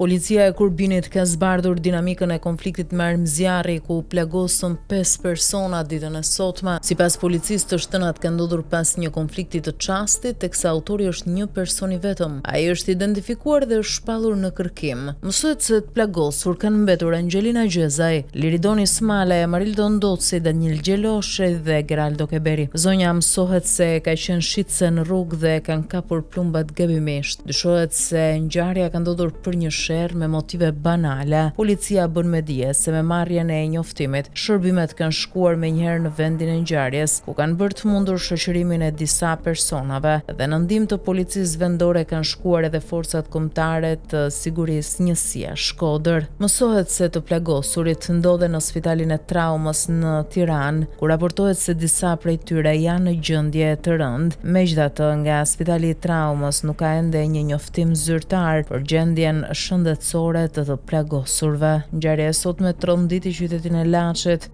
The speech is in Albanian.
Policia e Kurbinit ka zbardhur dinamikën e konfliktit me armëzjarri ku plagosën 5 persona ditën e sotme. Sipas policisë, të shtënat ka ndodhur pas një konflikti të çastit, teksa autori është një person i vetëm. Ai është identifikuar dhe është shpallur në kërkim. Mësohet se të plagosur kanë mbetur Angelina Gjezaj, Liridoni Smale, Marildo Ndoci, Daniel Gjeloshi dhe Geraldo Keberi. Zonja mësohet se ka qenë shitse në rrugë dhe kanë kapur plumbat gabimisht. Dyshohet se ngjarja ka ndodhur për një sherr me motive banale. Policia bën me dije se me marrjen e njoftimit, shërbimet kanë shkuar menjëherë në vendin e ngjarjes, ku kanë bërë të mundur shoqërimin e disa personave dhe në ndihmë të policisë vendore kanë shkuar edhe forcat kombëtare të sigurisë njësia Shkodër. Mësohet se të plagosurit ndodhen në spitalin e traumës në Tiranë, ku raportohet se disa prej tyre janë në gjendje të rëndë. Megjithatë, nga spitali i traumës nuk ka ende një njoftim zyrtar për gjendjen shëndetësore të plagosurve. Ngjarja e sotme tronditi qytetin e Laçit.